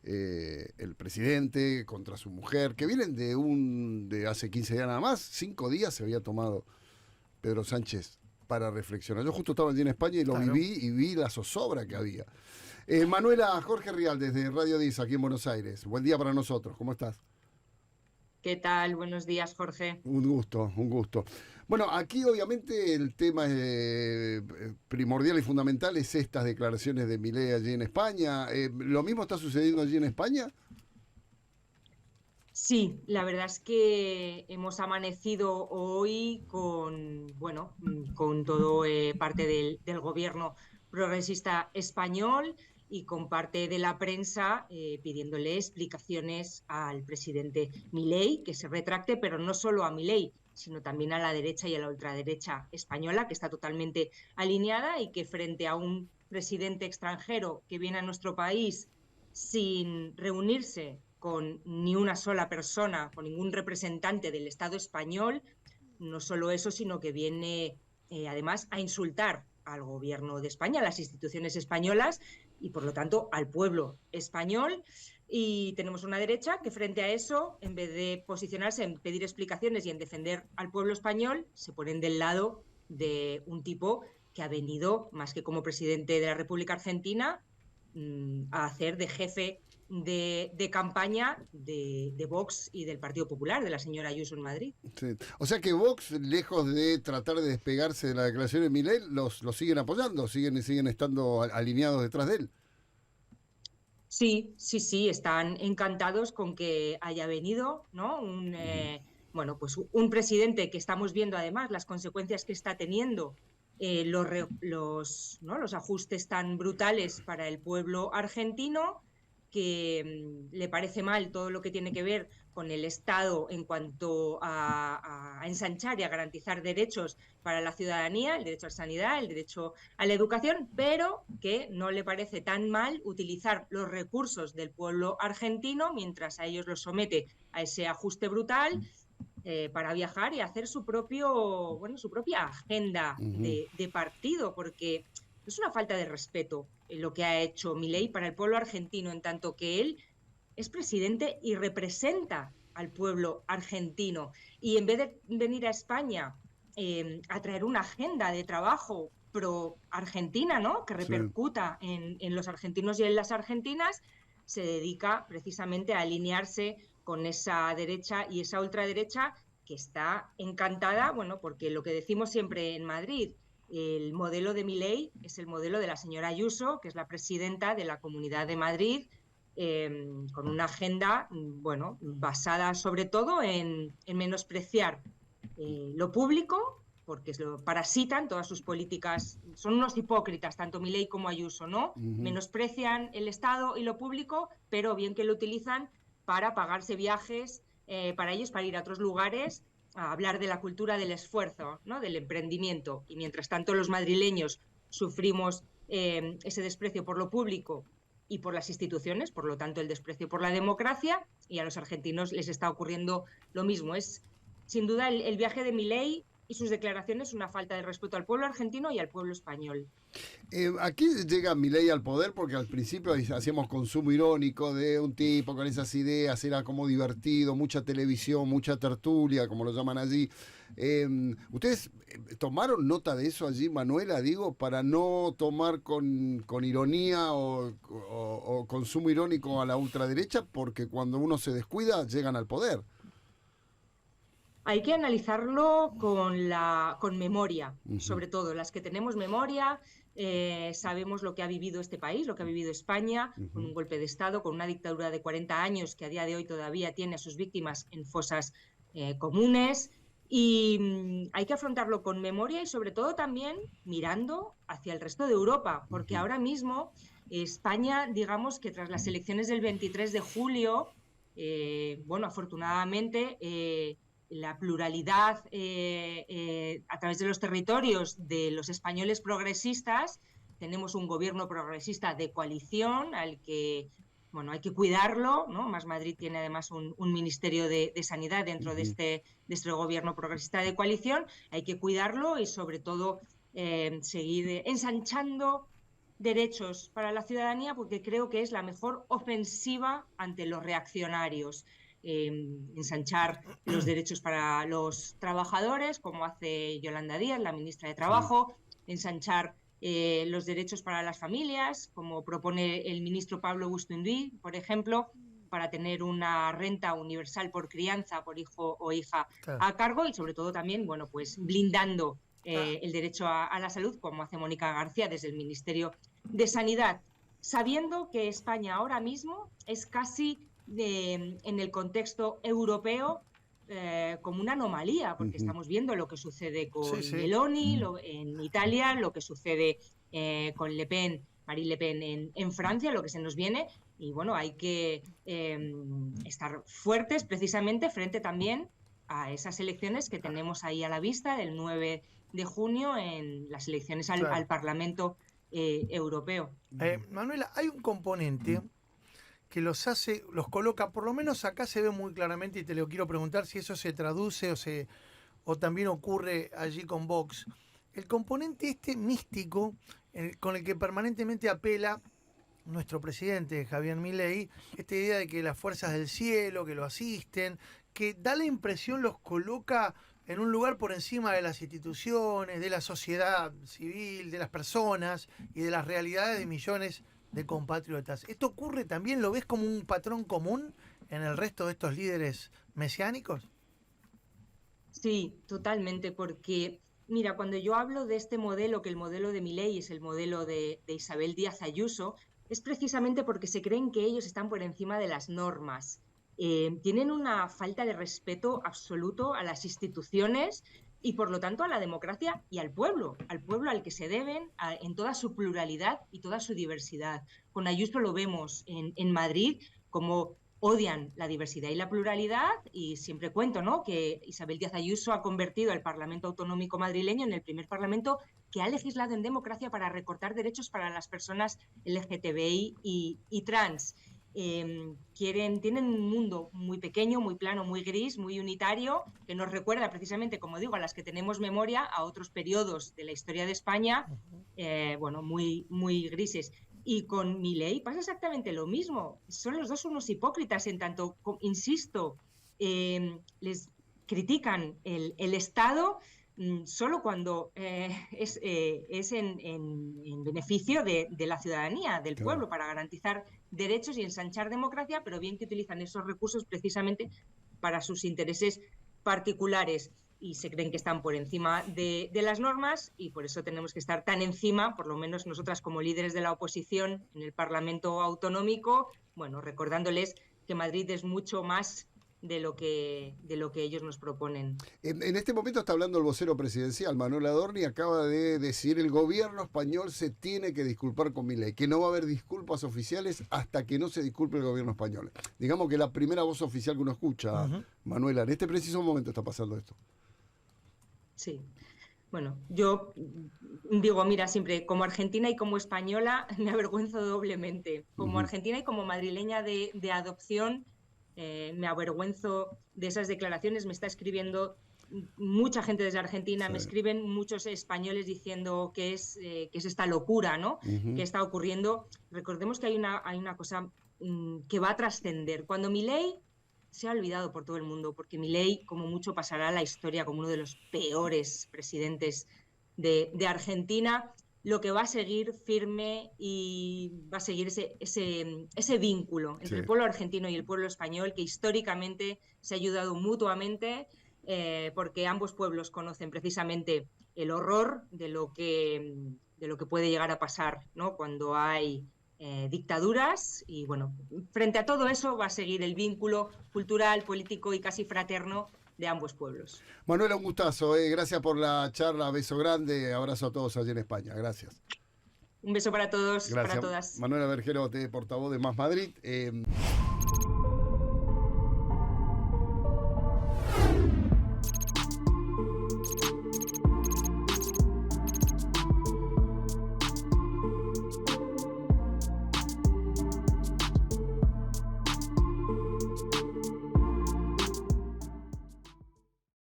el presidente contra su mujer, que vienen de hace 15 días nada más, 5 días se había tomado Pedro Sánchez para reflexionar. Yo justo estaba allí en España y lo Claro. viví y vi la zozobra que había. Manuela, Jorge Rial, desde Radio 10, aquí en Buenos Aires. Buen día para nosotros, ¿cómo estás? ¿Qué tal? Buenos días, Jorge. Un gusto, un gusto. Bueno, aquí obviamente el tema primordial y fundamental es estas declaraciones de Milei allí en España. ¿Lo mismo está sucediendo allí en España? Sí, la verdad es que hemos amanecido hoy con, bueno, con todo parte del gobierno progresista español y con parte de la prensa pidiéndole explicaciones al presidente Milei, que se retracte, pero no solo a Milei, sino también a la derecha y a la ultraderecha española, que está totalmente alineada y que frente a un presidente extranjero que viene a nuestro país sin reunirse con ni una sola persona, con ningún representante del Estado español, no solo eso, sino que viene además a insultar al gobierno de España, a las instituciones españolas y por lo tanto al pueblo español. Y tenemos una derecha que frente a eso, en vez de posicionarse en pedir explicaciones y en defender al pueblo español, se ponen del lado de un tipo que ha venido, más que como presidente de la República Argentina, a hacer de jefe de campaña de Vox y del Partido Popular, de la señora Ayuso en Madrid. Sí. O sea que Vox, lejos de tratar de despegarse de la declaración de Milei, los siguen apoyando, siguen estando alineados detrás de él. Sí, sí, sí, están encantados con que haya venido, ¿no? Bueno, pues un presidente que estamos viendo además las consecuencias que está teniendo, ¿no? Los ajustes tan brutales para el pueblo argentino, que le parece mal todo lo que tiene que ver con el Estado en cuanto a ensanchar y a garantizar derechos para la ciudadanía, el derecho a la sanidad, el derecho a la educación, pero que no le parece tan mal utilizar los recursos del pueblo argentino mientras a ellos los somete a ese ajuste brutal para viajar y hacer su propia agenda de partido, porque es una falta de respeto lo que ha hecho Milei para el pueblo argentino, en tanto que él es presidente y representa al pueblo argentino. Y en vez de venir a España a traer una agenda de trabajo pro Argentina, ¿no? Que repercuta en los argentinos y en las argentinas, se dedica precisamente a alinearse con esa derecha y esa ultraderecha que está encantada, bueno, porque lo que decimos siempre en Madrid, el modelo de Milei es el modelo de la señora Ayuso, que es la presidenta de la Comunidad de Madrid, con una agenda, bueno, basada sobre todo en menospreciar lo público, porque lo parasitan todas sus políticas, son unos hipócritas, tanto Milei como Ayuso, ¿no? Menosprecian el Estado y lo público, pero bien que lo utilizan para pagarse viajes para ellos, para ir a otros lugares a hablar de la cultura del esfuerzo, ¿no? Del emprendimiento. Y mientras tanto los madrileños sufrimos ese desprecio por lo público y por las instituciones, por lo tanto el desprecio por la democracia, y a los argentinos les está ocurriendo lo mismo. Es sin duda el viaje de Milei y sus declaraciones una falta de respeto al pueblo argentino y al pueblo español. Aquí llega Milei al poder porque al principio hacíamos consumo irónico de un tipo con esas ideas, era como divertido, mucha televisión, mucha tertulia, como lo llaman allí. ¿Ustedes tomaron nota de eso allí, Manuela, digo, para no tomar con ironía o consumo irónico a la ultraderecha? Porque cuando uno se descuida, llegan al poder. Hay que analizarlo con memoria, sobre todo. Las que tenemos memoria, sabemos lo que ha vivido este país, lo que ha vivido España, con un golpe de Estado, con una dictadura de 40 años que a día de hoy todavía tiene a sus víctimas en fosas comunes. Y hay que afrontarlo con memoria y sobre todo también mirando hacia el resto de Europa, porque ahora mismo España, digamos que tras las elecciones del 23 de julio, bueno, afortunadamente la pluralidad a través de los territorios de los españoles progresistas, tenemos un gobierno progresista de coalición al que, bueno, hay que cuidarlo, ¿no? Más Madrid tiene además un ministerio de Sanidad dentro de este gobierno progresista de coalición, hay que cuidarlo y sobre todo seguir ensanchando derechos para la ciudadanía porque creo que es la mejor ofensiva ante los reaccionarios. Ensanchar los derechos para los trabajadores, como hace Yolanda Díaz, la ministra de Trabajo, ensanchar los derechos para las familias, como propone el ministro Pablo Bustunduy, por ejemplo, para tener una renta universal por crianza, por hijo o hija a cargo, y sobre todo también, bueno, pues blindando el derecho a la salud, como hace Mónica García desde el Ministerio de Sanidad, sabiendo que España ahora mismo es casi en el contexto europeo como una anomalía, porque estamos viendo lo que sucede con Meloni en Italia, lo que sucede con Le Pen, Marine Le Pen en Francia, lo que se nos viene, y bueno, hay que estar fuertes precisamente frente también a esas elecciones que tenemos ahí a la vista del 9 de junio en las elecciones al Parlamento Europeo. Manuela, hay un componente que los coloca, por lo menos acá se ve muy claramente, y te lo quiero preguntar si eso se traduce o también ocurre allí con Vox. El componente místico con el que permanentemente apela nuestro presidente Javier Milei, esta idea de que las fuerzas del cielo, que lo asisten, que da la impresión los coloca en un lugar por encima de las instituciones, de la sociedad civil, de las personas y de las realidades de millones de compatriotas. ¿Esto ocurre también, lo ves como un patrón común en el resto de estos líderes mesiánicos? Sí, totalmente, porque mira, cuando yo hablo de este modelo, que el modelo de Milei es el modelo de Isabel Díaz Ayuso, es precisamente porque se creen que ellos están por encima de las normas. Tienen una falta de respeto absoluto a las instituciones y por lo tanto a la democracia y al pueblo al que se deben en toda su pluralidad y toda su diversidad. Con Ayuso lo vemos en Madrid, como odian la diversidad y la pluralidad, y siempre cuento, ¿no?, que Isabel Díaz Ayuso ha convertido al Parlamento Autonómico madrileño en el primer parlamento que ha legislado en democracia para recortar derechos para las personas LGTBI y trans. Tienen un mundo muy pequeño, muy plano, muy gris, muy unitario, que nos recuerda precisamente, como digo, a las que tenemos memoria, a otros periodos de la historia de España, bueno, muy, muy grises. Y con Milei pasa exactamente lo mismo. Son los dos unos hipócritas en tanto, insisto, les critican el Estado solo cuando es en beneficio de la ciudadanía, del pueblo, para garantizar derechos y ensanchar democracia, pero bien que utilizan esos recursos precisamente para sus intereses particulares y se creen que están por encima de las normas, y por eso tenemos que estar tan encima, por lo menos nosotras como líderes de la oposición en el Parlamento Autonómico, bueno, recordándoles que Madrid es mucho más de lo que ellos nos proponen. En este momento está hablando el vocero presidencial, Manuel Adorni, acaba de decir el gobierno español se tiene que disculpar con Milei, que no va a haber disculpas oficiales hasta que no se disculpe el gobierno español. Digamos que la primera voz oficial que uno escucha, Manuela, en este preciso momento está pasando esto. Sí. Bueno, yo digo, mira, siempre como argentina y como española me avergüenzo doblemente. Como argentina y como madrileña de adopción, me avergüenzo de esas declaraciones. Me está escribiendo mucha gente desde Argentina, me escriben muchos españoles diciendo que es esta locura, ¿no?, que está ocurriendo. Recordemos que hay una cosa que va a trascender. Cuando Milei se ha olvidado por todo el mundo, porque Milei como mucho pasará a la historia como uno de los peores presidentes de Argentina, lo que va a seguir firme y va a seguir ese vínculo entre el pueblo argentino y el pueblo español, que históricamente se ha ayudado mutuamente, porque ambos pueblos conocen precisamente el horror de lo que puede llegar a pasar, ¿no?, cuando hay dictaduras, y bueno, frente a todo eso va a seguir el vínculo cultural, político y casi fraterno de ambos pueblos. Manuela, un gustazo, gracias por la charla, beso grande, abrazo a todos allí en España, gracias. Un beso para todos, gracias. Para todas. Manuela Bergero, portavoz de Más Madrid.